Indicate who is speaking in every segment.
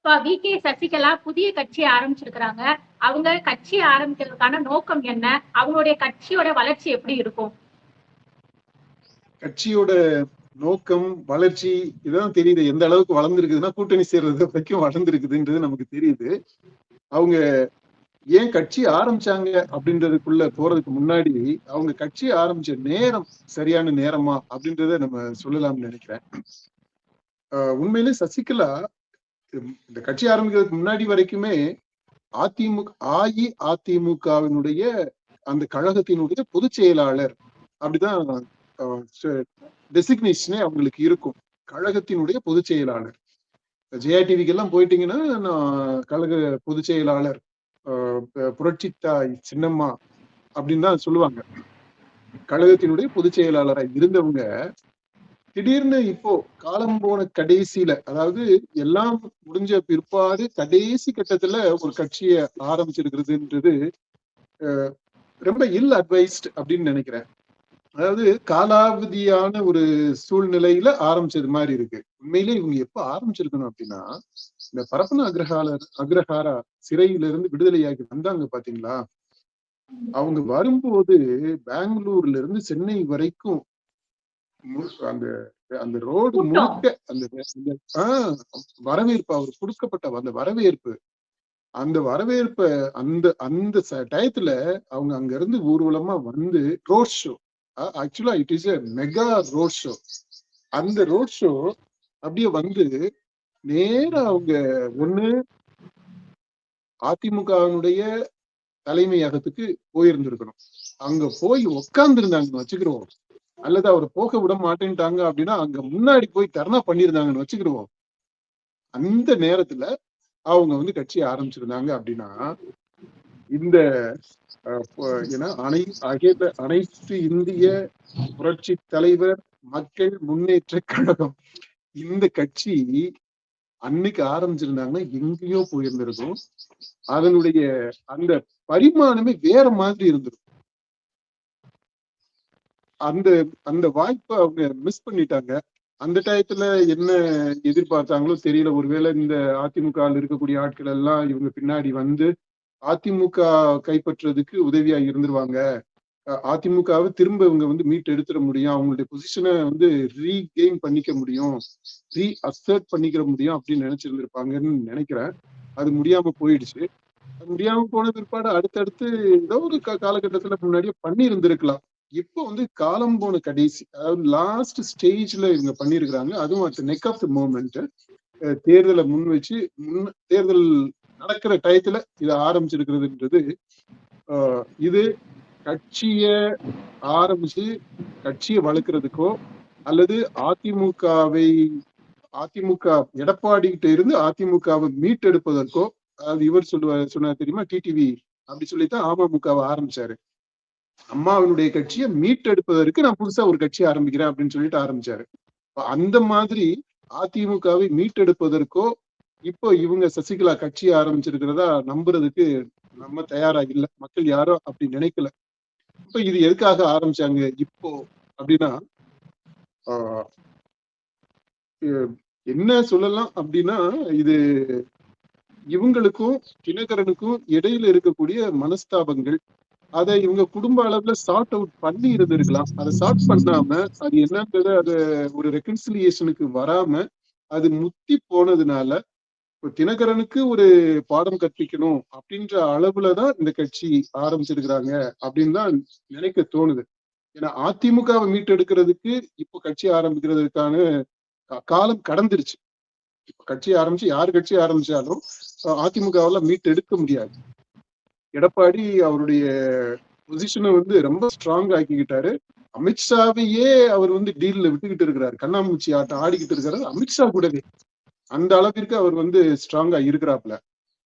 Speaker 1: இப்ப வி.கே. சசிகலா புதிய கட்சி ஆரம்பிச்சிருக்கிறாங்க. அவங்க கட்சி ஆரம்பிக்கிறதுக்கான நோக்கம் என்ன? அவங்களுடைய கட்சியோட வளர்ச்சி எப்படி இருக்கும்?
Speaker 2: கட்சியோட நோக்கம், வளர்ச்சி இதுதான் தெரியுது. எந்த அளவுக்கு வளர்ந்துருக்குதுன்னா, கூட்டணி சேர்றது வரைக்கும் வளர்ந்துருக்குதுன்றது நமக்கு தெரியுது. அவங்க ஏன் கட்சி ஆரம்பிச்சாங்க அப்படின்றதுக்குள்ள போறதுக்கு முன்னாடி, அவங்க கட்சி ஆரம்பிச்ச நேரம் சரியான நேரமா அப்படின்றத நம்ம சொல்லலாம்னு நினைக்கிறேன். உண்மையிலே சசிகலா இந்த கட்சி ஆரம்பிக்கிறதுக்கு முன்னாடி வரைக்குமே அஇஅதிமுகவினுடைய அந்த கழகத்தினுடைய பொதுச் செயலாளர் அப்படிதான் டெசிக்னேஷனே அவங்களுக்கு இருக்கும். கழகத்தினுடைய பொதுச் செயலாளர். ஜெயா டிவிக்கு எல்லாம் போயிட்டீங்கன்னா, நான் கழக பொதுச் செயலாளர் புரட்சித்தாய் சின்னம்மா அப்படின்னு தான் சொல்லுவாங்க. கழகத்தினுடைய பொதுச் செயலாளராக இருந்தவங்க திடீர்னு இப்போ காலம் போன கடைசியில, அதாவது எல்லாம் முடிஞ்ச பிற்பாடு கடைசி கட்டத்துல ஒரு கட்சியை ஆரம்பிச்சிருக்கிறதுன்றது ரொம்ப இல் அட்வைஸ்ட் அப்படின்னு நினைக்கிறேன். அதாவது காலாவதியான ஒரு சூழ்நிலையில ஆரம்பிச்சது மாதிரி இருக்கு. உண்மையிலே இவங்க எப்ப ஆரம்பிச்சிருக்கணும் அப்படின்னா, இந்த பரப்பன அக்ரஹாரா சிறையில இருந்து விடுதலையாகி வந்தாங்க பாத்தீங்களா, அவங்க வரும்போது பெங்களூர்ல இருந்து சென்னை வரைக்கும் அந்த அந்த ரோடு முழுக்க அந்த வரவேற்பு, அவர் கொடுக்கப்பட்ட அந்த வரவேற்பு, அந்த வரவேற்ப அந்த அந்த டயத்துல அவங்க அங்க இருந்து ஊர்வலமா வந்து ரோட் ஷோ, ஆக்சுவலா it is a mega road show. அந்த ரோட் ஷோ அப்படியே வந்து நேரா அவங்க ஒண்ணு அதிமுகவினுடைய தலைமையகத்துக்கு போயிருந்திருக்கணும். அங்க போய் உட்கார்ந்து இருந்தாங்கன்னு வச்சுக்கிடுவோம், அல்லது அவர் போக விட மாட்டேன்ட்டாங்க அப்படின்னா அங்க முன்னாடி போய் தர்ணா பண்ணியிருந்தாங்கன்னு வச்சுக்கிடுவோம். அந்த நேரத்துல அவங்க வந்து கட்சி ஆரம்பிச்சிருந்தாங்க அப்படின்னா, இந்த அனைத்து இந்திய புரட்சி தலைவர் மக்கள் முன்னேற்ற கழகம், இந்த கட்சி அன்னைக்கு ஆரம்பிச்சிருந்தாங்கன்னா எங்கேயோ போயிருந்திருக்கும். அதனுடைய அந்த பரிமாணமே வேற மாதிரி இருந்திருக்கும். அந்த அந்த வாய்ப்பை அவங்க மிஸ் பண்ணிட்டாங்க. அந்த டயத்துல என்ன எதிர்பார்த்தாங்களோ தெரியல. ஒருவேளை இந்த அதிமுக இருக்கக்கூடிய ஆட்கள் எல்லாம் இவங்க பின்னாடி வந்து அதிமுக கைப்பற்றுறதுக்கு உதவியா இருந்துருவாங்க, அதிமுகவை திரும்ப இவங்க வந்து மீட்டு எடுத்துட முடியும், அவங்களுடைய பொசிஷனை வந்து ரீகெயின் பண்ணிக்க முடியும், அசர்ட் பண்ணிக்கிற முடியும் அப்படின்னு நினைச்சிருந்திருப்பாங்கன்னு நினைக்கிறேன். அது முடியாம போயிடுச்சு. அது முடியாம போன பிற்பாடு அடுத்தடுத்து ஏதோ ஒரு காலகட்டத்துல முன்னாடியே பண்ணி இருந்திருக்கலாம். இப்போ வந்து காலம் போன கடைசி, அதாவது லாஸ்ட் ஸ்டேஜ்ல இவங்க பண்ணிருக்கிறாங்க. அதுவும் at neck of the moment, தேர்தலை முன் வச்சு தேர்தல் நடக்கிற டயத்துல இதை ஆரம்பிச்சிருக்கிறதுன்றது, இது கட்சிய ஆரம்பிச்சு கட்சியை வளர்க்கறதுக்கோ அல்லது அதிமுக எடப்பாடி கிட்ட இருந்து அதிமுகவை மீட்டெடுப்பதற்கோ, அதாவது இவர் சொன்னார் தெரியுமா, டிடிவி அப்படி சொல்லித்தான் அமமுகவை ஆரம்பிச்சாரு. அம்மாவினுடைய கட்சியை மீட்டெடுப்பதற்கு நான் புதுசா ஒரு கட்சி ஆரம்பிக்கிறேன் அப்படின்னு சொல்லிட்டு ஆரம்பிச்சாரு. அந்த மாதிரி அதிமுகவை மீட்டெடுப்பதற்கோ இப்போ இவங்க சசிகலா கட்சி ஆரம்பிச்சிருக்கிறதா நம்புறதுக்கு நம்ம தயாரா இல்லை. மக்கள் யாரும் அப்படி நினைக்கல. இப்ப இது எதுக்காக ஆரம்பிச்சாங்க இப்போ அப்படின்னா, என்ன சொல்லலாம் அப்படின்னா, இது இவங்களுக்கும் தினகரனுக்கும் இடையில இருக்கக்கூடிய மனஸ்தாபங்கள், அதை இவங்க குடும்ப அளவுல சார்ட் அவுட் பண்ணி இருந்திருக்கலாம். அதை சார்ட் பண்ணாம அது என்னன்றது அதை ஒரு ரெகன்சிலியேஷனுக்கு வராம அது முத்தி போனதுனால இப்போ தினகரனுக்கு ஒரு பாடம் கற்பிக்கணும் அப்படின்ற அளவுலதான் இந்த கட்சி ஆரம்பிச்சிருக்கிறாங்க அப்படின்னு தான் நினைக்க தோணுது. ஏன்னா அதிமுகவை மீட்டெடுக்கிறதுக்கு இப்போ கட்சி ஆரம்பிக்கிறதுக்கான காலம் கடந்துருச்சு. இப்ப கட்சி ஆரம்பிச்சு யாரு கட்சி ஆரம்பிச்சாலும் அதிமுகவால மீட்டெடுக்க முடியாது. எடப்பாடி அவருடைய பொசிஷனை வந்து ரொம்ப ஸ்ட்ராங் ஆக்கிக்கிட்டாரு. அமித்ஷாவையே அவர் வந்து டீல்ல விட்டுக்கிட்டு இருக்கிறாரு, கண்ணாமூச்சி ஆட்டம் ஆடிக்கிட்டு இருக்கிறாரு அமித்ஷா கூடவே. அந்த அளவிற்கு அவர் வந்து ஸ்ட்ராங்கா இருக்கிறாப்ல.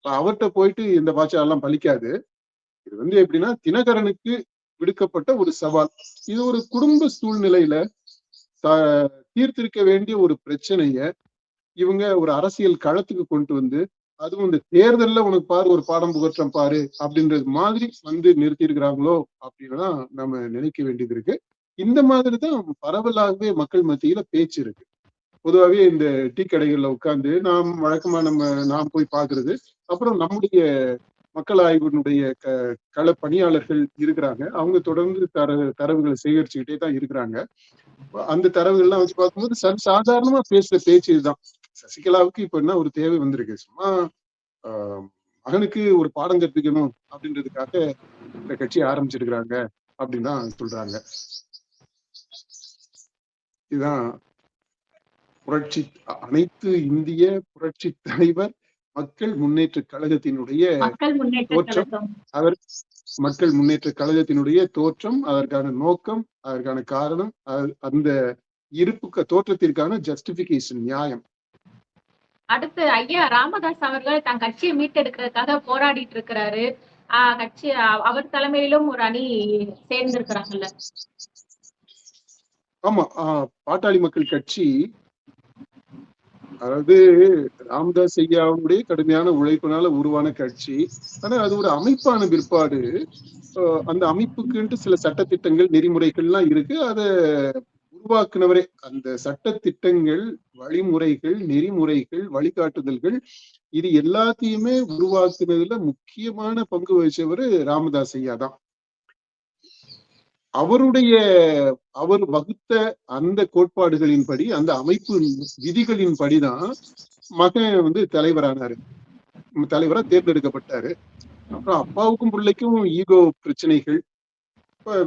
Speaker 2: அவர்கிட்ட போயிட்டு இந்த பாட்சா எல்லாம் பலிக்காது. இது வந்து எப்படின்னா தினகரனுக்கு விடுக்கப்பட்ட ஒரு சவால். இது ஒரு குடும்ப சூழ்நிலையில தீர்த்திருக்க வேண்டிய ஒரு பிரச்சனைய இவங்க ஒரு அரசியல் களத்துக்கு கொண்டு வந்து, அதுவும் இந்த தேர்தல்ல உனக்கு பாரு ஒரு பாடம் புகற்றம் பாரு அப்படின்றது மாதிரி வந்து நிறுத்தி இருக்கிறாங்களோ அப்படின்னு நம்ம நினைக்க வேண்டியது இருக்கு. இந்த மாதிரிதான் பரவலாகவே மக்கள் மத்தியில பேச்சு இருக்கு. பொதுவாகவே இந்த டீ கடைகள்ல உட்கார்ந்து நாம் போய் பார்க்கிறது. அப்புறம் நம்முடைய மக்கள் ஆய்வினுடைய கள பணியாளர்கள் இருக்கிறாங்க. அவங்க தொடர்ந்து தரவுகளை சேகரிச்சுக்கிட்டே தான் இருக்கிறாங்க. அந்த தரவுகள்லாம் வச்சு பார்க்கும்போது சாதாரணமா பேசுற பேச்சு இதுதான். சசிகலாவுக்கு இப்ப என்ன ஒரு தேவை வந்திருக்கு, சும்மா ஆஹ், மகனுக்கு ஒரு பாடம் கற்பிக்கணும் அப்படின்றதுக்காக இந்த கட்சி ஆரம்பிச்சிருக்கிறாங்க அப்படின்னு தான் சொல்றாங்க. இதுதான் புரட்சி அனைத்து இந்திய புரட்சி தலைவர் மக்கள் முன்னேற்ற கழகத்தினுடைய தோற்றம். அவர் மக்கள் முன்னேற்ற கழகத்தினுடைய தோற்றம், அதற்கான நோக்கம், அதற்கான காரணம், அந்த இருப்புக்கு தோற்றத்திற்கான ஜஸ்டிபிகேஷன், நியாயம்.
Speaker 1: அடுத்து ஐயா ராமதாஸ் அவர்கள் தன் கட்சியை மீட்டெடுக்கிறதுக்காக போராடிட்டு இருக்கிறாரு. கட்சி அவர் தலைமையிலும் ஒரு அணி சேர்ந்திருக்கிறாங்கல்ல.
Speaker 2: ஆமா, பாட்டாளி மக்கள் கட்சி, அதாவது ராமதாஸ் ஐயாவுடைய கடுமையான உழைப்பினால உருவான கட்சி. ஆனா அது ஒரு அமைப்பான பிற்பாடு அந்த அமைப்புக்குன்ட்டு சில சட்டத்திட்டங்கள், நெறிமுறைகள்லாம் இருக்கு. அதை உருவாக்குனவரே, அந்த சட்டத்திட்டங்கள், வழிமுறைகள், நெறிமுறைகள், வழிகாட்டுதல்கள், இது எல்லாத்தையுமே உருவாக்குனதுல முக்கியமான பங்கு வகிச்சவர் ராமதாஸ் ஐயா தான். அவர் வகுத்த அந்த கோட்பாடுகளின்படி, அந்த அமைப்பு விதிகளின் படிதான் மகன் தலைவரானாரு, தலைவரா தேர்ந்தெடுக்கப்பட்டாரு. அப்புறம் அப்பாவுக்கும் பிள்ளைக்கும் ஈகோ பிரச்சனைகள்,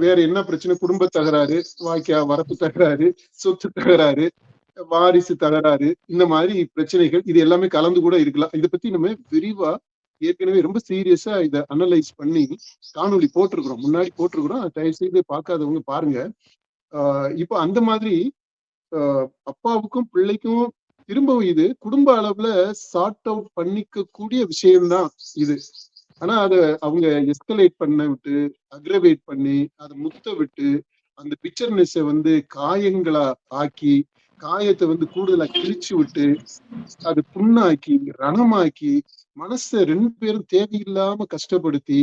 Speaker 2: வேற என்ன பிரச்சனை, குடும்ப தகராறு, வரப்பு தகராறு, சொத்து தகராறு, வாரிசு தகராறு, இந்த மாதிரி பிரச்சனைகள், இது எல்லாமே கலந்து கூட இருக்கலாம். இதை பத்தி நம்ம விரிவா ஏற்கனவே ரொம்ப சீரியஸா இதை அனலைஸ் பண்ணி காணொலி போட்டிருக்கிறோம், முன்னாடி போட்டிருக்கிறோம். தயவு செய்து பார்க்காதவங்க பாருங்க. இப்போ அந்த மாதிரி அப்பாவுக்கும் பிள்ளைக்கும் திரும்பவும் இது குடும்ப அளவுல சார்ட் அவுட் பண்ணிக்க கூடிய விஷயம்தான் இது. ஆனா அதை அவங்க எஸ்கலேட் பண்ண விட்டு, அக்ரவேட் பண்ணி, அதை முத்த விட்டு, அந்த பிக்சர்னஸை காயங்களா ஆக்கி, காயத்தை கூடுதலா கிழிச்சு விட்டு, அது புண்ணாக்கி, ரணமாக்கி, மனசை ரெண்டு பேரும் தேவையில்லாம கஷ்டப்படுத்தி,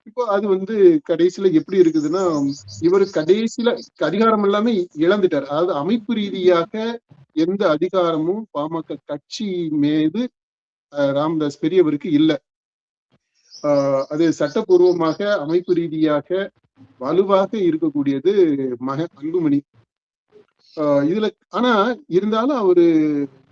Speaker 2: இப்போ அது கடைசியில எப்படி இருக்குதுன்னா, இவர் கடைசியில அதிகாரம் எல்லாமே இழந்துட்டார். அதாவது அமைப்பு ரீதியாக எந்த அதிகாரமும் பாமக கட்சி மீது ராமதாஸ் பெரியவருக்கு இல்லை. அது சட்டப்பூர்வமாக அமைப்பு ரீதியாக வலுவாக இருக்கக்கூடியது மகன் அன்புமணி. இதுல ஆனா இருந்தாலும் அவரு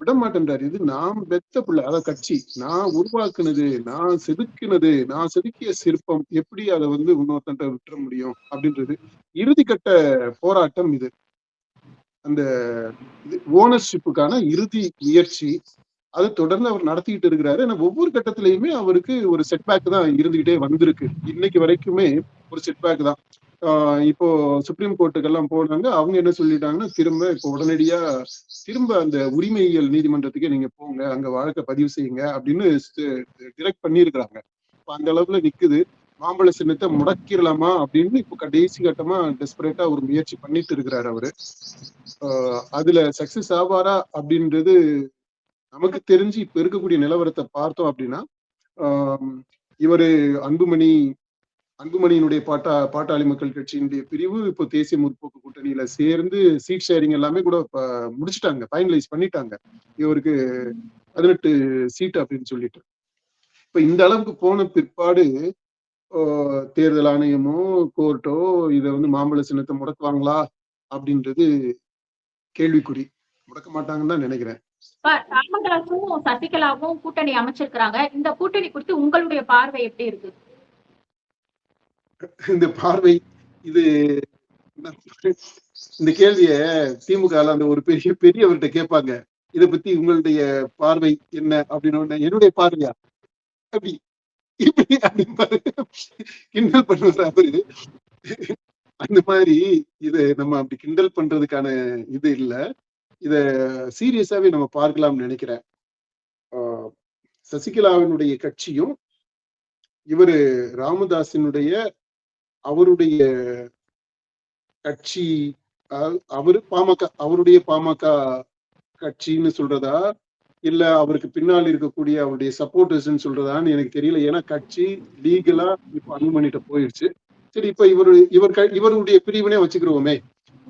Speaker 2: விட மாட்டேன்றாரு. இது நான் பெத்த பிள்ளை, அத கட்சி நான் உருவாக்குனது, நான் செதுக்கிய சிற்பம், எப்படி அதை இன்னொருத்தன்ட்ட விட்டுற முடியும் அப்படின்றது இறுதிக்கட்ட போராட்டம். இது அந்த ஓனர்ஷிப்புக்கான இறுதி முயற்சி. அதை தொடர்ந்து அவர் நடத்திக்கிட்டு இருக்கிறாரு. ஆனா ஒவ்வொரு கட்டத்திலயுமே அவருக்கு ஒரு செட்பேக் தான் இருந்துகிட்டே வந்திருக்கு. இன்னைக்கு வரைக்குமே ஒரு செட்பேக் தான். இப்போ சுப்ரீம் கோர்ட்டுக்கெல்லாம் போனாங்க. அவங்க என்ன சொல்லிட்டாங்கன்னா, இப்போ உடனடியா திரும்ப அந்த உரிமையியல் நீதிமன்றத்துக்கே நீங்க போங்க, அங்க வழக்கை பதிவு செய்யுங்க அப்படின்னு டிரெக்ட் பண்ணியிருக்கிறாங்க. இப்போ அந்த அளவுல நிக்குது. மாம்பழ சின்னத்தை முடக்கிடலாமா அப்படின்னு இப்போ கடைசி கட்டமா டெஸ்பரேட்டா ஒரு முயற்சி பண்ணிட்டு இருக்கிறாரு அவரு. அதுல சக்சஸ் ஆவாரா அப்படின்றது நமக்கு தெரிஞ்சு இப்ப இருக்கக்கூடிய நிலவரத்தை பார்த்தோம் அப்படின்னா, இவரு அன்புமணியினுடைய பாட்டாளி மக்கள் கட்சியினுடைய பிரிவு இப்போ தேசிய முற்போக்கு கூட்டணியில சேர்ந்து சீட் ஷேரிங் எல்லாமே கூட முடிச்சுட்டாங்க, ஃபைனலைஸ் பண்ணிட்டாங்க. இவருக்கு 18 சீட் அப்படின்னு சொல்லிட்டு. இப்ப இந்த அளவுக்கு போன பிற்பாடு தேர்தல் ஆணையமோ கோர்ட்டோ இதை மாம்பழ சின்னத்தை முடக்குவாங்களா அப்படின்றது கேள்விக்குறி. முடக்க மாட்டாங்கன்னு தான் நினைக்கிறேன்.
Speaker 1: ராமதாசும் சசிகலாவும் கூட்டணி அமைச்சிருக்கிறாங்க. இந்த கூட்டணி குறித்து உங்களுடைய பார்வை எப்படி இருக்கு?
Speaker 2: இந்த பார்வை, இது இந்த கேள்விய திமுக அந்த ஒரு பெரியவர்கிட்ட கேட்பாங்க, இதை பத்தி உங்களுடைய பார்வை என்ன அப்படின்னு. என்னுடைய பார்வையா அப்படி இப்படி கிண்டல் பண்ணுவாரு அவரு. அந்த மாதிரி இது நம்ம அப்படி கிண்டல் பண்றதுக்கான இது இல்ல. இத சீரியஸாவே நம்ம பார்க்கலாம்னு நினைக்கிறேன். சசிகலாவினுடைய கட்சியும் இவரு ராமதாசினுடைய அவருடைய கட்சி, அவருடைய பாமக கட்சின்னு சொல்றதா இல்ல அவருக்கு பின்னால் இருக்கக்கூடிய அவருடைய சப்போர்டர்ஸ் சொல்றதான்னு எனக்கு தெரியல. ஏன்னா கட்சி லீகலா இப்ப அன்புமணிட்ட போயிடுச்சு. சரி, இப்ப இவருடைய பிரிவினே வச்சுக்கிறோமே.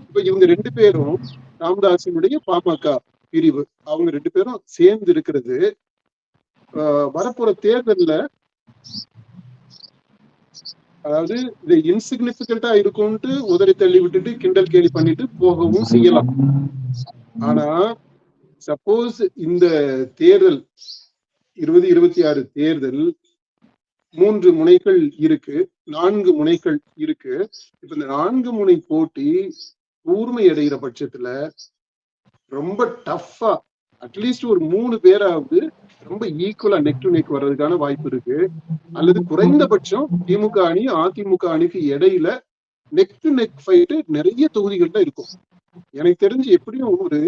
Speaker 2: இப்ப இவங்க ரெண்டு பேரும் ராமதாசினுடைய பாமக பிரிவு அவங்க 2 பேரும் சேர்ந்து இருக்கிறது வரப்போற தேர்தல்ல, அதாவது இது இன்சிக்னிபிகண்டா இருக்கும்ட்டு உதறி தள்ளி விட்டுட்டு கிண்டல் கேலி பண்ணிட்டு போகவும் செய்யலாம். ஆனா சப்போஸ் இந்த தேர்தல் 2026 தேர்தல் 3 முனைகள் இருக்கு, 4 முனைகள் இருக்கு. இப்ப இந்த 4 முனை போட்டி கூர்மை அடைகிற பட்சத்துல ரொம்ப டஃப்பா அட்லீஸ்ட் ஒரு 3 பேராவது ரொம்ப ஈக்குவலா நெக் டு நெக் வர்றதுக்கான வாய்ப்பு இருக்கு. அல்லது குறைந்தபட்சம் திமுக அணி அதிமுக அணிக்கு இடையில நெக் டு நெக் ஃபைட்டு நிறைய தொகுதிகள்ல இருக்கும். எனக்கு தெரிஞ்சு எப்படியும் ஒரு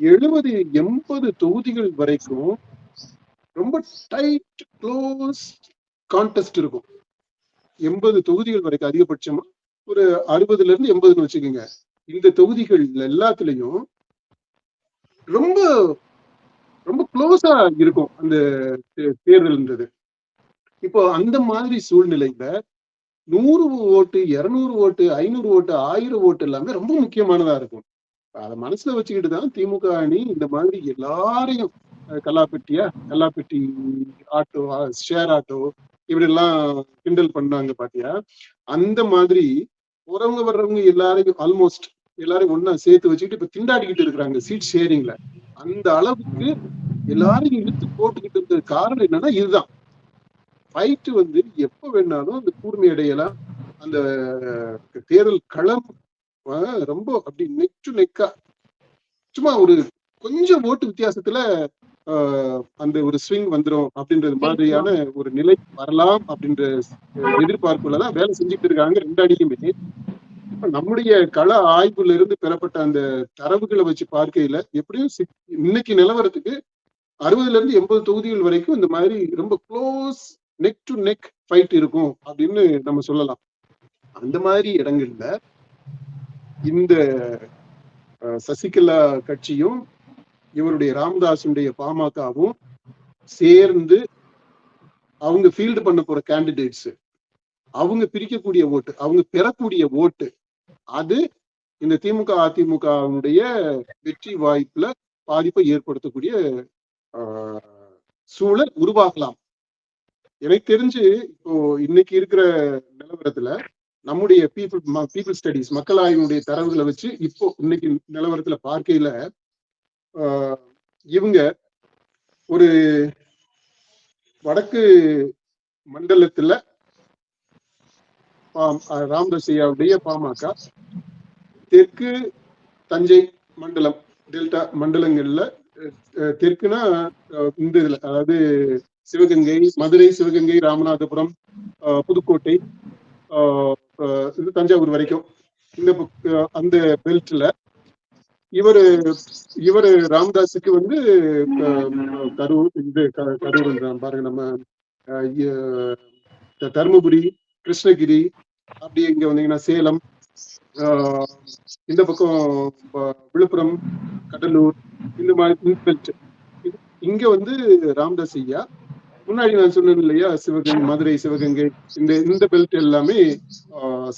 Speaker 2: 70-80 தொகுதிகள் வரைக்கும் ரொம்ப டைட் க்ளோஸ் கான்டெஸ்ட் இருக்கும். 80 தொகுதிகள் வரைக்கும், அதிகபட்சமா ஒரு 60ல இருந்து 80ன்னு வச்சுக்கோங்க. இந்த தொகுதிகள் எல்லாத்துலயும் ரொம்ப ரொம்ப க்ளோஸா இருக்கும் அந்த தேர்தல்ன்றது. இப்போ அந்த மாதிரி சூழ்நிலையில 100 ஓட்டு, 200 ஓட்டு, 500 ஓட்டு, 1000 ஓட்டு எல்லாமே ரொம்ப முக்கியமானதா இருக்கும். அதை மனசுல வச்சுக்கிட்டு தான் திமுக அணி இந்த மாதிரி எல்லாரையும் கல்லாப்பெட்டி ஆட்டோ, ஷேர் ஆட்டோ இப்படி எல்லாம் கிண்டல் பண்ணாங்க பாத்தியா. அந்த மாதிரி போறவங்க வர்றவங்க எல்லாரையும் ஆல்மோஸ்ட் எல்லாரையும் ஒன்னா சேர்த்து வச்சுக்கிட்டு இப்ப திண்டாடிக்கிட்டு இருக்கிறாங்க சீட் ஷேரிங்ல. அந்த அளவுக்கு எல்லாரையும் இழுத்து போட்டுக்கிட்டு இருக்க காரணம் என்னன்னா இதுதான். ஃபைட்டு வந்து எப்ப வேணாலும் அந்த கூர்மை அடையலாம். அந்த தேர்தல் களம் ரொம்ப அப்படி நெக் டு நெக்கா சும்மா ஒரு கொஞ்சம் ஓட்டு வித்தியாசத்துல அந்த ஒரு ஸ்விங் வந்துடும் அப்படின்றது மாதிரியான ஒரு நிலை வரலாம் அப்படின்ற எதிர்பார்ப்புலதான் வேலை செஞ்சுட்டு இருக்காங்க 2 அணியுமே. நம்முடைய கள ஆய்வுல இருந்து பெறப்பட்ட அந்த தரவுகளை வச்சு பார்க்கையில எப்படியும் இன்னைக்கு நிலவரத்துக்கு 60ல இருந்து 80 தொகுதிகள் வரைக்கும் இந்த மாதிரி ரொம்ப close neck to neck fight இருக்கும் அப்படின்னு நம்ம சொல்லலாம். அந்த மாதிரி இடங்கள்ல இந்த சசிகலா கட்சியும் இவருடைய ராமதாசுடைய பாமகவும் சேர்ந்து அவங்க ஃபீல்டு பண்ண போற கேண்டிடேட்ஸ், அவங்க பிரிக்கக்கூடிய ஓட்டு, அவங்க பெறக்கூடிய ஓட்டு, அது இந்த திமுக அதிமுகவுடைய வெற்றி வாய்ப்புல பாதிப்பை ஏற்படுத்தக்கூடிய சூழல் உருவாகலாம். எனக்கு தெரிஞ்சு இப்போ இன்னைக்கு இருக்கிற நிலவரத்துல நம்முடைய பீப்புள் ஸ்டடிஸ் மக்கள் ஆய்வுடைய தரவுகளை வச்சு இப்போ இன்னைக்கு நிலவரத்துல பார்க்கையில இவங்க ஒரு வடக்கு மண்டலத்துல ராமதாஸ் ஐயாவுடைய பாமக, தெற்கு தஞ்சை மண்டலம் டெல்டா மண்டலங்கள்ல, தெற்குனா இந்த இதுல அதாவது சிவகங்கை, மதுரை, சிவகங்கை, ராமநாதபுரம், புதுக்கோட்டை, தஞ்சாவூர் வரைக்கும் இந்த அந்த பெல்ட்ல இவரு ராமதாஸுக்கு வந்து கரூர் பாருங்க, நம்ம தருமபுரி, கிருஷ்ணகிரி, அப்படி இங்க வந்தீங்கன்னா சேலம், இந்த பக்கம் விழுப்புரம், கடலூர், இந்த மாதிரி பெல்ட். இங்க வந்து ராமதாஸ் ஐயா, முன்னாடி நான் சொன்னேன் இல்லையா சிவகங்கை, மதுரை, சிவகங்கை, இந்த பெல்ட் எல்லாமே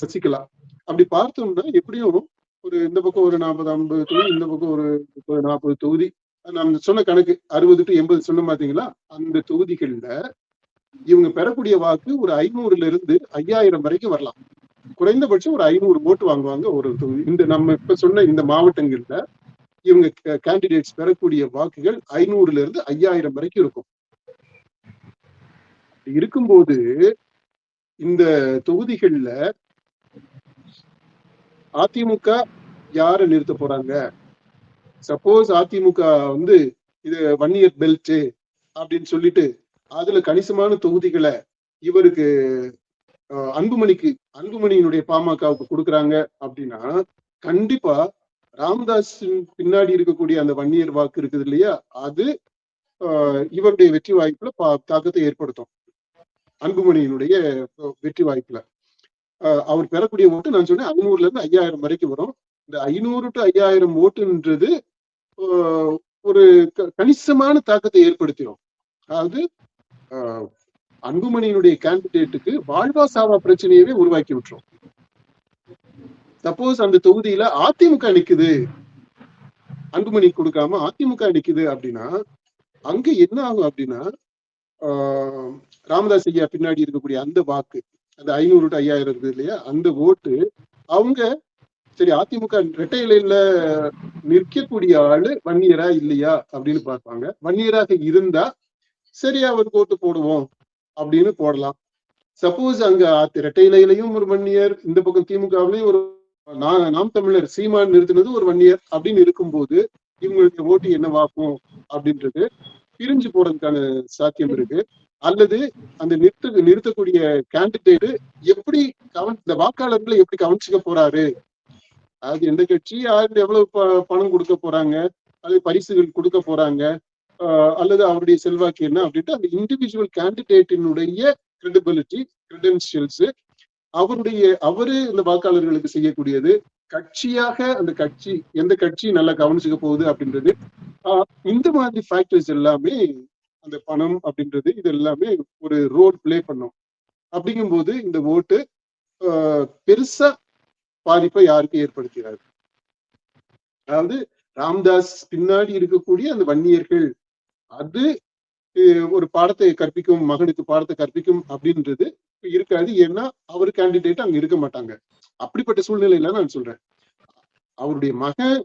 Speaker 2: சசிகலா. அப்படி பார்த்தோம்னா எப்படியும் ஒரு இந்த பக்கம் ஒரு 40-50 தொகுதி, இந்த பக்கம் ஒரு 30-40 தொகுதி, நம்ம சொன்ன கணக்கு 60 to 80 சொன்ன பாத்தீங்களா. அந்த தொகுதிகள்ல இவங்க பெறக்கூடிய வாக்கு ஒரு 500ல இருந்து 5000 வரைக்கும் வரலாம். குறைந்தபட்சம் ஒரு 500 ஓட்டு வாங்குவாங்க ஒரு தொகுதி. இந்த நம்ம இப்ப சொன்ன இந்த மாவட்டங்கள்ல இவங்க கேண்டிடேட்ஸ் பெறக்கூடிய வாக்குகள் 500ல இருந்து 5000 வரைக்கும் இருக்கும். இருக்கும்போது இந்த தொகுதிகள்ல அதிமுக யாரை நிறுத்த போறாங்க? சப்போஸ் அதிமுக வந்து இது 1 year பெல்ட் அப்படின்னு சொல்லிட்டு அதுல கணிசமான தொகுதிகளை இவருக்கு அன்புமணியினுடைய பாமகவுக்கு கொடுக்குறாங்க அப்படின்னா கண்டிப்பா ராமதாஸ் பின்னாடி இருக்கக்கூடிய அந்த 1 year வாக்கு இருக்குது இல்லையா, அது இவருடைய வெற்றி வாய்ப்புல தாக்கத்தை ஏற்படுத்தும். அன்புமணியினுடைய வெற்றி வாய்ப்புல அவர் பெறக்கூடிய ஓட்டு நான் சொன்னேன் 500ல இருந்து 5000 வரைக்கும் வரும். இந்த 500 to 5000 ஓட்டுன்றது ஒரு கணிசமான தாக்கத்தை ஏற்படுத்திடும். அதாவது அன்புமணியினுடைய கேண்டிடேட்டுக்கு வாழ்வா சாவா பிரச்சனையவே உருவாக்கி விட்டுரும். சப்போஸ் அந்த தொகுதியில அதிமுக நிக்குது, அன்புமணி கொடுக்காம அதிமுக நிக்குது அப்படின்னா அங்க என்ன ஆகும் அப்படின்னா ராமதாஸ் ஐயா பின்னாடி இருக்கக்கூடிய அந்த வாக்கு, அந்த 500 to 5000 இருக்குது இல்லையா, அந்த ஓட்டு அவங்க சரி அதிமுக இரட்டை இலையில நிற்கக்கூடிய ஆளு வன்னியரா இல்லையா அப்படின்னு பார்ப்பாங்க. வன்னியராக இருந்தா சரி அவருக்கு ஓட்டு போடுவோம் அப்படின்னு போடலாம். சப்போஸ் அங்க இரட்டை இலையிலையும் ஒரு வன்னியர், இந்த பக்கம் திமுகவிலையும் ஒரு நாம் தமிழர் சீமான் நிறுத்தினது ஒரு வன்னியர் அப்படின்னு இருக்கும்போது இவங்களுக்கு ஓட்டு என்னவாகும் அப்படின்றது பிரிஞ்சு போறதுக்கான சாத்தியம் இருக்கு. அல்லது அந்த நிறுத்தக்கூடிய கேண்டிடேட் எப்படி இந்த வாக்காளர்களை எப்படி கவனிச்சுக்க போறாரு, அதாவது எந்த கட்சி யாருக்கு எவ்வளவு பணம் கொடுக்க போறாங்க, அல்லது பரிசுகள் கொடுக்க போறாங்க, அல்லது அவருடைய செல்வாக்கு என்ன அப்படின்ட்டு அந்த இண்டிவிஜுவல் கேண்டிடேட்டினுடைய கிரெடிபிலிட்டி, கிரெடென்ஷியல்ஸ், அவரு இந்த வாக்காளர்களுக்கு செய்யக்கூடியது, கட்சியாக அந்த கட்சி எந்த கட்சி நல்லா கவனிச்சுக்க போகுது அப்படின்றது, இந்த மாதிரி ஃபேக்டர்ஸ் எல்லாமே அந்த பணம் அப்படின்றது இது எல்லாமே ஒரு ரோல் பிளே பண்ணும். அப்படிங்கும்போது இந்த ஓட்டு பெருசா பாதிப்பை யாருக்கு ஏற்படுத்துகிறாரு, அதாவது ராம்தாஸ் பின்னாடி இருக்கக்கூடிய அந்த வன்னியர்கள் அது ஒரு பாடத்தை கற்பிக்கும், மகனுக்கு பாடத்தை கற்பிக்கும் அப்படின்றது இருக்காது. ஏன்னா அவர் கேண்டிடேட் அங்க இருக்க மாட்டாங்க. அப்படிப்பட்ட சூழ்நிலையில நான் சொல்றேன், அவருடைய மகன்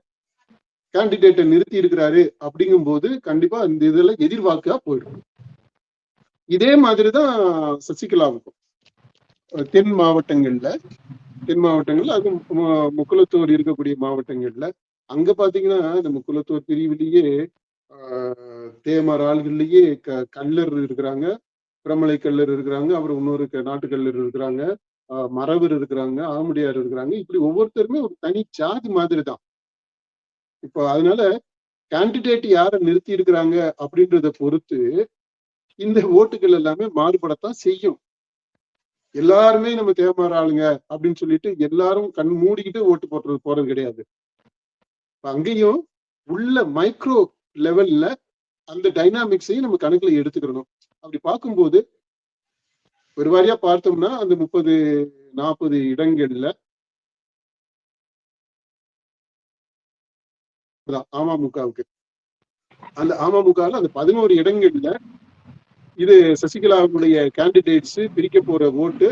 Speaker 2: கேண்டிடேட்டை நிறுத்தி இருக்கிறாரு அப்படிங்கும் போது கண்டிப்பா இந்த இதுல எதிர்வாக்கா போயிடும். இதே மாதிரிதான் சசிகலாவுக்கும் தென் மாவட்டங்கள்ல அது முக்குளத்தூர் இருக்கக்கூடிய மாவட்டங்கள்ல அங்க பாத்தீங்கன்னா இந்த முக்குளத்தூர் பிரிவிலேயே தேமர் ஆள்கள்லயே கல்லர் இருக்கிறாங்க, பிரமலை கல்லர் இருக்கிறாங்க, அப்புறம் இன்னொரு நாட்டுக்கல்லர் இருக்கிறாங்க, மறவர் இருக்கிறாங்க, ஆமுடியார் இருக்கிறாங்க. இப்படி ஒவ்வொருத்தருமே ஒரு தனி ஜாதி மாதிரி தான். இப்போ அதனால கேண்டிடேட் யாரை நிறுத்தி இருக்கிறாங்க அப்படின்றத பொறுத்து இந்த ஓட்டுகள் எல்லாமே மாறுபடத்தான் செய்யும். எல்லாருமே நம்ம தேமாற ஆளுங்க அப்படின்னு சொல்லிட்டு எல்லாரும் கண் மூடிக்கிட்டு ஓட்டு போறது கிடையாது. அங்கேயும் உள்ள மைக்ரோ லெவல்ல அந்த டைனாமிக்ஸையும் நம்ம கணக்குல எடுத்துக்கணும். அப்படி பார்க்கும்போது ஒரு வாரியா பார்த்தோம்னா அந்த 30-40 இடங்கள்ல அமமுகவுக்கு, அந்த அமமுகல அந்த 11 இடங்கள்ல இது சசிகலாவுடைய கேண்டிடேட்ஸ் பிரிக்க போற ஓட்டு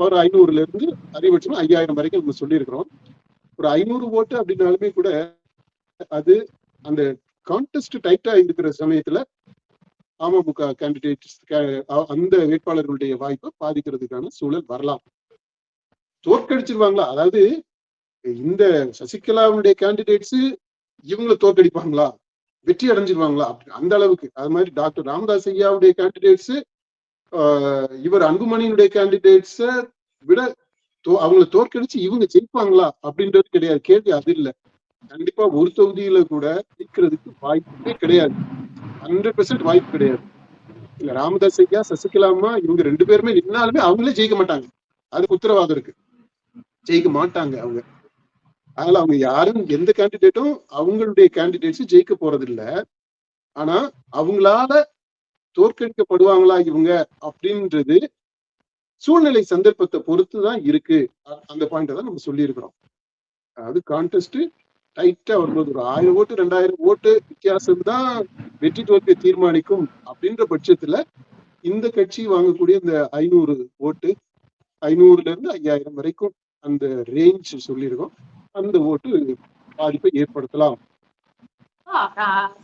Speaker 2: ஒரு 500ல இருந்து அதிகபட்சமா 5000 வரைக்கும் நம்ம சொல்லியிருக்கிறோம். ஒரு 500 ஓட்டு அப்படின்னாலுமே கூட அது அந்த கான்டெஸ்ட் டைட்டா இருக்கிற சமயத்துல அமமுக கேண்டிடேட்ஸ் அந்த வேட்பாளர்களுடைய வாய்ப்பை பாதிக்கிறதுக்கான சூழல் வரலாம். தோற்கடிச்சிருவாங்களா, அதாவது இந்த சசிகலாவுடைய கேண்டிடேட்ஸ் இவங்களை தோற்கடிப்பாங்களா, வெற்றி அடைஞ்சிருவாங்களா அந்த அளவுக்கு. அது மாதிரி டாக்டர் ராமதாஸ் ஐயாவுடைய கேண்டிடேட்ஸ் இவர் அன்புமணியினுடைய கேண்டிடேட்ஸ விட அவங்களை தோற்கடிச்சு இவங்க ஜெயிப்பாங்களா அப்படின்றது கிடையாது. கேள்வி அது இல்லை. கண்டிப்பா ஒரு தொகுதியில கூட ஜெயிக்கிறதுக்கு வாய்ப்பே கிடையாது, 100% வாய்ப்பு கிடையாது. இல்ல ராமதாஸ் ஐயா சசிகலாமா இவங்க 2 பேருமே நின்னாலுமே அவங்களே ஜெயிக்க மாட்டாங்க, அதுக்கு உத்தரவாதம் இருக்கு, ஜெயிக்க மாட்டாங்க அவங்க. அதனால அவங்க யாரும் எந்த கேண்டிடேட்டும் அவங்களுடைய கேண்டிடேட்ஸ் ஜெயிக்க போறது இல்லை. ஆனா அவங்களால தோற்கடிக்கப்படுவாங்களா இவங்க அப்படின்றது சூழ்நிலை சந்தர்ப்பத்தை பொறுத்துதான் இருக்கு. அந்த பாயிண்ட தான் நம்ம சொல்லி இருக்கிறோம். அதாவது கான்டெஸ்ட் டைட்டா வரும்போது ஒரு 1000 ஓட்டு 2000 ஓட்டு வித்தியாசம் தான் வெற்றி தோல்வியை தீர்மானிக்கும் அப்படின்ற பட்சத்துல இந்த கட்சி வாங்கக்கூடிய இந்த 500 ஓட்டு 500ல இருந்து 5000 வரைக்கும் அந்த ரேஞ்ச் சொல்லியிருக்கோம், அந்த ஓட்டு பாதிப்பை ஏற்படுத்தலாம்.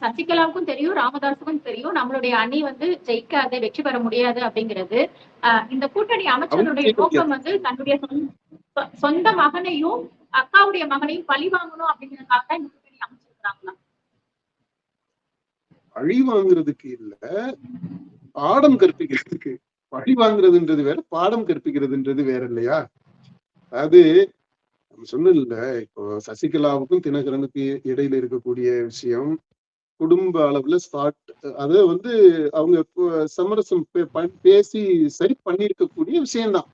Speaker 1: சசிகலாவுக்கும் தெரியும், ராமதாஸுக்கும் தெரியும் நம்மளுடைய அணி ஜெயிக்காது, வெற்றி பெற முடியாது அப்படிங்கிறது. இந்த கூட்டணி அமைச்சருடைய நோக்கம் தன்னுடைய சொந்த மகனையும் அக்காவுடைய மகனையும் பழி வாங்கணும் அப்படிங்கிறதுக்காக தான் இந்த கூட்டணி அமைச்சிருக்காங்களா?
Speaker 2: பழி வாங்குறதுக்கு இல்ல, பாடம் கற்பிக்கிறதுக்கு. பழி வாங்குறதுன்றது வேற, பாடம் கற்பிக்கிறதுன்றது வேற இல்லையா? அதாவது சொன்னல, இப்போ சசிகலாவுக்கும் தினகரனுக்கு இடையில இருக்கக்கூடிய விஷயம் குடும்ப அளவுல அதை அவங்க சமரசம் பேசி சரி பண்ணிருக்கக்கூடிய விஷயம்தான்.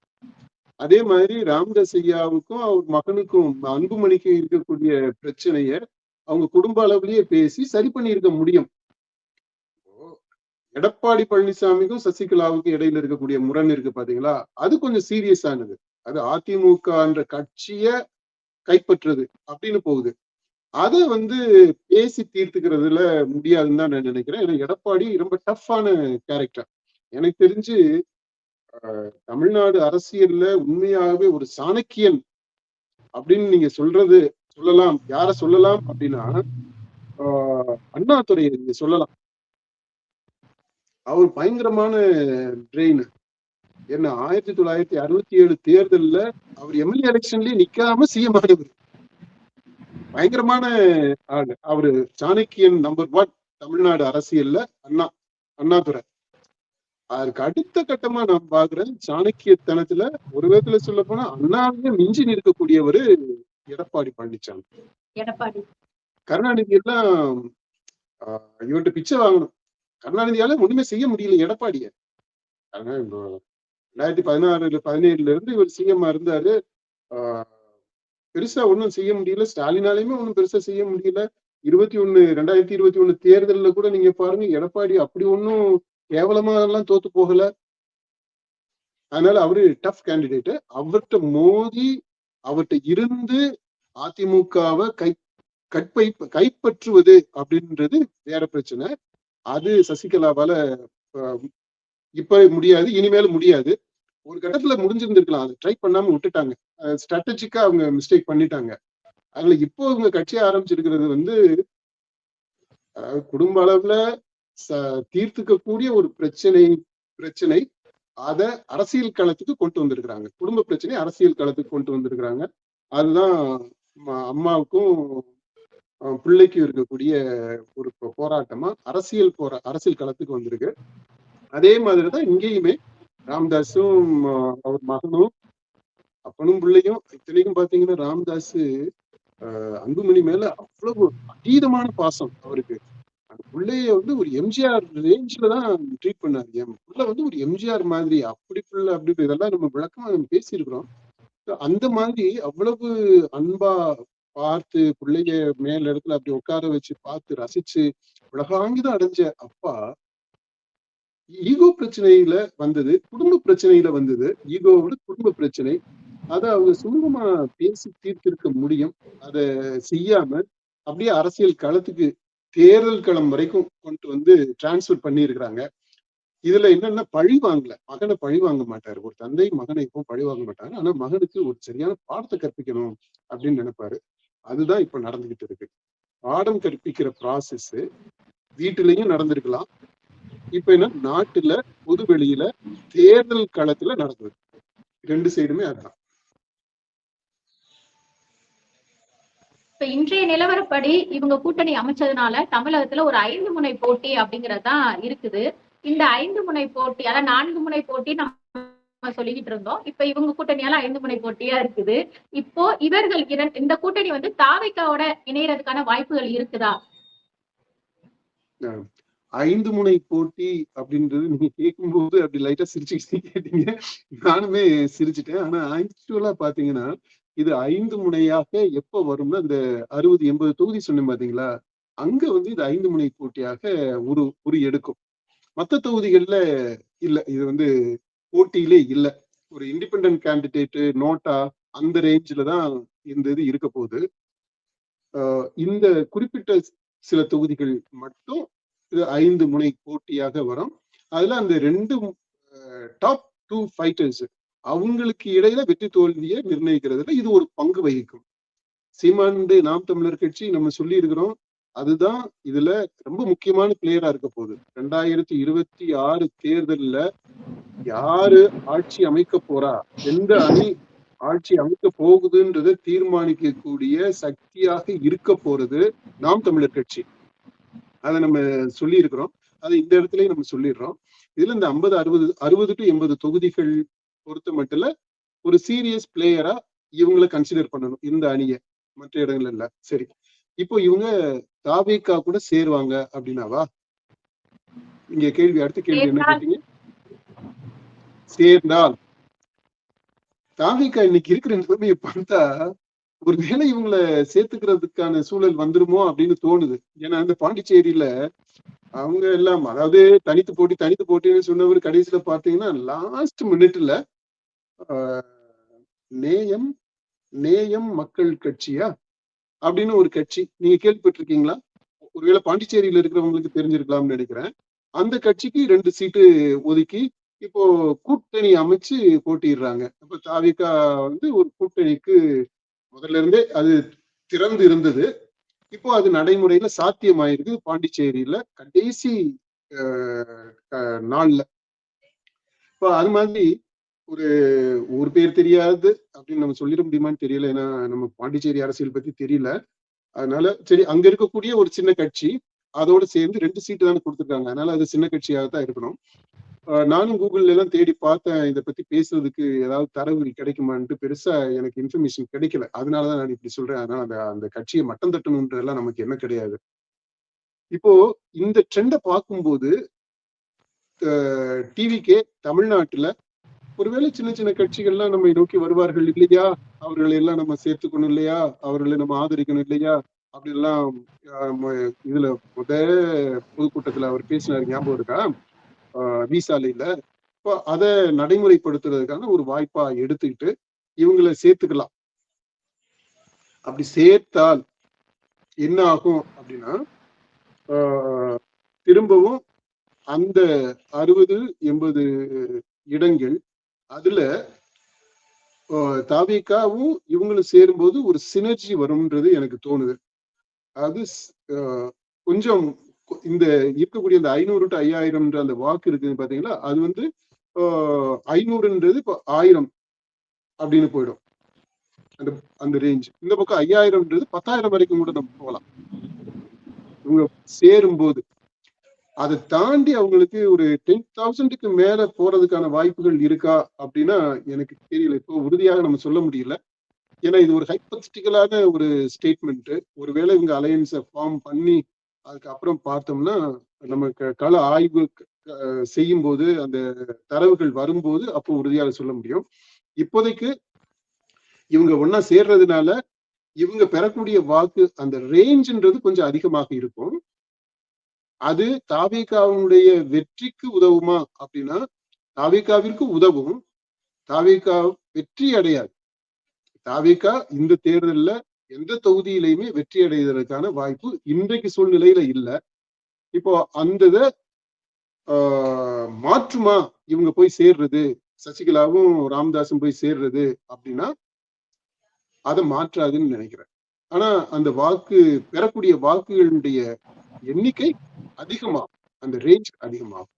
Speaker 2: அதே மாதிரி ராமதாஸ் ஐயாவுக்கும் அவர் மகனுக்கும் அன்புமணிக்கும் இருக்கக்கூடிய பிரச்சனைய அவங்க குடும்ப அளவுலயே பேசி சரி பண்ணியிருக்க முடியும். எடப்பாடி பழனிசாமிக்கும் சசிகலாவுக்கும் இடையில இருக்கக்கூடிய முரண் இருக்கு பாத்தீங்களா, அது கொஞ்சம் சீரியஸானது. அது அதிமுக என்ற கட்சிய கைப்பற்றுறது அப்படின்னு போகுது. அதை வந்து பேசி தீர்த்துக்கிறதுல முடியாதுன்னு தான் நான் நினைக்கிறேன். ஏன்னா எடப்பாடி ரொம்ப டஃப்பான கேரக்டர். எனக்கு தெரிஞ்சு தமிழ்நாடு அரசியல்ல உண்மையாகவே ஒரு சாணக்கியன் அப்படின்னு நீங்க சொல்லலாம். யார சொல்லலாம் அப்படின்னா அண்ணாதுரையை நீங்க சொல்லலாம். அவர் பயங்கரமான பிரெயின். என்ன 1967 தேர்தல்ல அவர் எம்எல்ஏ எலெக்ஷன்லயே நிக்காம சிஎம் ஆனவர். பயங்கரமான ஆளு அவரு. சாணக்கியன் நம்பர் 1 தமிழ்நாடு அரசியல்ல அண்ணாதுரை. அதுக்கு அடுத்த கட்டமா நான் பாக்குறேன் சாணக்கியத்தனத்துல ஒரு விதத்துல சொல்ல போனா அண்ணாவே மிஞ்சி நிற்கக்கூடியவரு எடப்பாடி பழனிசாமி. கருணாநிதி எல்லாம் இவர்கிட்ட பிச்சை வாங்கணும். கருணாநிதியால ஒண்ணுமே செய்ய முடியல எடப்பாடிய. 2016-17 இருந்து இவர் சிஎம் இருந்தாரு. பெருசா ஒண்ணும் செய்ய முடியல. ஸ்டாலினாலையுமே ஒண்ணும் பெருசா செய்ய முடியல. 2021 தேர்தல்ல கூட நீங்க பாருங்க எடப்பாடி அப்படி ஒன்னும் கேவலமா எல்லாம் தோத்து போகல. அதனால அவரு டஃப் கேண்டிடேட். அவர்கிட்ட மோதி அவர்கிட்ட இருந்து அதிமுகவை கைப்பற்றுவது அப்படின்றது வேற பிரச்சனை. அது சசிகலாவால இப்ப முடியாது, இனிமேலும் முடியாது. ஒரு கட்டத்துல முடிஞ்சிருந்திருக்கலாம், அதை ட்ரை பண்ணாம விட்டுட்டாங்க. ஸ்ட்ராட்டஜிக்கா அவங்க மிஸ்டேக் பண்ணிட்டாங்க. அதுல இப்போ இவங்க கட்சியை ஆரம்பிச்சிருக்கிறது வந்து குடும்ப அளவுல தீர்த்துக்கக்கூடிய ஒரு பிரச்சனை அதை அரசியல் களத்துக்கு கொண்டு வந்திருக்கிறாங்க. குடும்ப பிரச்சனை அரசியல் களத்துக்கு கொண்டு வந்திருக்கிறாங்க. அதுதான் அம்மாவுக்கும் பிள்ளைக்கும் இருக்கக்கூடிய ஒரு போராட்டமா அரசியல் களத்துக்கு வந்திருக்கு. அதே மாதிரிதான் இங்கேயுமே ராமதாஸும் அவர் மகனும் அப்பனும் பிள்ளையும். இத்தனைக்கும் பாத்தீங்கன்னா ராமதாஸ் அன்புமணி மேல அவ்வளவு அதீதமான பாசம் அவருக்கு. அந்த பிள்ளைய வந்து ஒரு எம்ஜிஆர் ரேஞ்சில தான் ட்ரீட் பண்ணாரு. என் பிள்ளை வந்து ஒரு எம்ஜிஆர் மாதிரி, அப்படி பிள்ளை அப்படி இதெல்லாம் நம்ம விளக்கமா நம்ம பேசியிருக்கிறோம். அந்த மாதிரி அவ்வளவு அன்பா பார்த்து பிள்ளைய மேல இடத்துல அப்படி உட்கார வச்சு பார்த்து ரசிச்சு உலகாங்கிதான் அடைஞ்ச அப்பா ஈகோ பிரச்சனையில வந்தது, குடும்ப பிரச்சனையில வந்தது. ஈகோவோட குடும்ப பிரச்சனை. அதை அவங்க சுமூகமா பேசி தீர்த்திருக்க முடியும். அதை செய்யாம அப்படியே அரசியல் களத்துக்கு தேர்தல் களம் வரைக்கும் கொண்டு வந்து டிரான்ஸ்பர் பண்ணியிருக்கிறாங்க. இதுல என்னன்னா பழி வாங்கல, மகனை பழி வாங்க மாட்டாரு. ஒரு தந்தை மகனை இப்போ பழி வாங்க மாட்டாரு. ஆனா மகனுக்கு ஒரு சரியான பாடத்தை கற்பிக்கணும் அப்படின்னு நினைப்பாரு. அதுதான் இப்ப நடந்துகிட்டு இருக்கு. பாடம் கற்பிக்கிற ப்ராசஸ் வீட்டுலயும் நடந்திருக்கலாம். இப்ப என்ன நாட்டுல பொது வெளியில தேர்தல் களத்துல நடந்தது. ரெண்டு சைடுமே அதுதான்.
Speaker 1: இப்ப இன்றைய நிலவரப்படி இவங்க கூட்டணி அமைச்சதுனால தமிழகத்துல ஒரு 5 முனை போட்டி அப்படிங்கறதுதான் இருக்குது. இந்த 5 முனை போட்டி, அதாவது 4 முனை போட்டி நம்ம சொல்லிக்கிட்டு இருந்தோம். இப்ப இவங்க கூட்டணியால 5 முனை போட்டியா இருக்குது. இப்போ இவர்கள் இந்த கூட்டணி வந்து தாவேக்காவோட இணையறதுக்கான வாய்ப்புகள் இருக்குதா?
Speaker 2: 5 முனை போட்டி அப்படின்றது நீங்க கேட்கும்போது அப்படி லைட்டா சிரிச்சு கேட்டீங்க. நானுமே சிரிச்சுட்டேன். ஆனா ஆக்சுவலா பாத்தீங்கன்னா இது 5 முனையாக எப்ப வரும்னா இந்த 60-80 தொகுதி சொன்னேன் பாத்தீங்களா, அங்க வந்து இது 5 முனை போட்டியாக உரு எடுக்கும். மற்ற தொகுதிகள்ல இல்ல, இது வந்து போட்டியிலே இல்ல. ஒரு இண்டிபெண்டன்ட் கேண்டிடேட் நோட்டா அந்த ரேஞ்சில தான் இந்த இது இருக்க போகுது. இந்த குறிப்பிட்ட சில தொகுதிகள் மட்டும் இது 5 முனை போட்டியாக வரும். அதுல அந்த 2 டாப் 2 ஃபைட்டர்ஸ் அவங்களுக்கு இடையில வெற்றி தோல்வியை நிர்ணயிக்கிறதுல இது ஒரு பங்கு வகிக்கும். சீமானு நாம் தமிழர் கட்சி நம்ம சொல்லி இருக்கிறோம், அதுதான் இதுல ரொம்ப முக்கியமான பிளேயரா இருக்க போகுது. 2026 தேர்தல்ல யாரு ஆட்சி அமைக்க போறா, எந்த அணி ஆட்சி அமைக்க போகுதுன்றதை தீர்மானிக்கக்கூடிய சக்தியாக இருக்க போறது நாம் தமிழர் கட்சி. அதை நம்ம சொல்லி இருக்கிறோம். அதை இந்த இடத்துலயும் நம்ம சொல்லிடுறோம். இதுல இந்த 60 to 80 தொகுதிகள் பொறுத்த மட்டும் ஒரு சீரியஸ் பிளேயரா இவங்களை கன்சிடர் பண்ணணும் இந்த அணியை, மற்ற இடங்கள் இல்ல. சரி, இப்போ இவங்க தாவேகா கூட சேருவாங்க அப்படின்னாவா இங்க கேள்வி? அடுத்த கேள்வி என்ன கேட்டீங்க? சேர்ந்தால் தாவேகா இன்னைக்கு இருக்கிற நிலைமையை பார்த்தா ஒருவேளை இவங்களை சேர்த்துக்கிறதுக்கான சூழல் வந்துருமோ அப்படின்னு தோணுது. ஏன்னா இந்த பாண்டிச்சேரியில அவங்க எல்லாம், அதாவது தனித்து போட்டின்னு சொன்னவர் கடைசியில பாத்தீங்கன்னா லாஸ்ட் மினிட்ல நேயம் நேயம் மக்கள் கட்சியா அப்படின்னு ஒரு கட்சி, நீங்க கேள்விப்பட்டிருக்கீங்களா? ஒருவேளை பாண்டிச்சேரியில இருக்கிறவங்களுக்கு தெரிஞ்சிருக்கலாம்னு நினைக்கிறேன். அந்த கட்சிக்கு 2 சீட்டு ஒதுக்கி இப்போ கூட்டணி அமைச்சு போட்டிடுறாங்க. அப்ப தாவேகா வந்து ஒரு கூட்டணிக்கு முதல்ல இருந்தே அது திறந்து இருந்தது. இப்போ அது நடைமுறையில சாத்தியமாயிருக்கு பாண்டிச்சேரியில கடைசி நாள்ல. இப்போ அது மாதிரி ஒரு ஒரு பேர் தெரியாது அப்படின்னு நம்ம சொல்லிட முடியுமான்னு தெரியல. ஏன்னா நம்ம பாண்டிச்சேரி அரசியல் பத்தி தெரியல. அதனால சரி, அங்க இருக்கக்கூடிய ஒரு சின்ன கட்சி அதோட சேர்ந்து 2 சீட்டு தானே கொடுத்துருக்காங்க. அதனால அது சின்ன கட்சியாக தான் இருக்கணும். நானும் கூகுள்ல எல்லாம் தேடி பார்த்தேன், இதை பத்தி பேசுறதுக்கு ஏதாவது தரவு கிடைக்குமான்ட்டு. பெருசா எனக்கு இன்ஃபர்மேஷன் கிடைக்கல. அதனாலதான் நான் இப்படி சொல்றேன். அதனால அந்த கட்சியை மட்டம் தட்டணும்ன்றதெல்லாம் நமக்கு என்ன கிடையாது. இப்போ இந்த ட்ரெண்டை பார்க்கும்போது டிவிக்கே தமிழ்நாட்டுல ஒருவேளை சின்ன சின்ன கட்சிகள்லாம் நம்ம நோக்கி வருவார்கள் இல்லையா, அவர்களை எல்லாம் நம்ம சேர்த்துக்கணும் இல்லையா, அவர்களை நம்ம ஆதரிக்கணும் இல்லையா அப்படின்லாம் இதுல பொதுக்கூட்டத்துல அவர் பேசினாரு, ஞாபகம் இருக்கா? விசாலையில. இப்போ அதை நடைமுறைப்படுத்துறதுக்கான ஒரு வாய்ப்பா எடுத்துக்கிட்டு இவங்களை சேர்த்துக்கலாம். அப்படி சேர்த்தால் என்ன ஆகும் அப்படின்னா, திரும்பவும் அந்த 60-80 இடங்கள் அதுல தாவேகாவும் இவங்களும் சேரும்போது ஒரு சினர்ஜி வரும்ன்றது எனக்கு தோணுது. அது கொஞ்சம் இந்த இருக்கக்கூடிய அந்த 500 to 5000 அந்த வாக்கு இருக்குது பாத்தீங்களா, அது வந்து 500ன்றது இப்போ 1000 அப்படின்னு போயிடும் அந்த அந்த ரேஞ்ச். இந்த பக்கம் 5000ன்றது 10,000 வரைக்கும் கூட நம்ம போகலாம் இவங்க சேரும்போது. அதை தாண்டி அவங்களுக்கு ஒரு 10,000க்கு மேல போறதுக்கான வாய்ப்புகள் இருக்கா அப்படின்னா எனக்கு தெரியல. இப்போ உறுதியாக நம்ம சொல்ல முடியல. ஏன்னா இது ஒரு ஹைப்போதெட்டிக்கலான ஒரு ஸ்டேட்மெண்ட். ஒருவேளை இவங்க அலையன்ஸை ஃபார்ம் பண்ணி அதுக்கப்புறம் பார்த்தோம்னா நம்ம கள ஆய்வு செய்யும் போது அந்த தரவுகள் வரும்போது அப்போ உறுதியாக சொல்ல முடியும். இப்போதைக்கு இவங்க ஒன்னா சேர்றதுனால இவங்க பெறக்கூடிய வாக்கு அந்த ரேஞ்சுன்றது கொஞ்சம் அதிகமாக இருக்கும். அது தாவேகாவுடைய வெற்றிக்கு உதவுமா அப்படின்னா தாவேகாவிற்கு உதவும். தாவேகா வெற்றி அடையாது. தாவேகா இந்த தேர்தல்ல எந்த தொகுதியிலையுமே வெற்றி அடைவதற்கான வாய்ப்பு இன்றைக்கு சூழ்நிலையில இல்ல. இப்போ அந்த மாற்றுமா இவங்க போய் சேர்றது, சசிகலாவும் ராமதாசும் போய் சேர்றது அப்படின்னா அதை மாற்றாதுன்னு நினைக்கிறேன். ஆனா அந்த வாக்கு பெறக்கூடிய வாக்குகளுடைய எண்ணிக்கை அதிகமாகும், அந்த ரேஞ்ச் அதிகமாகும்.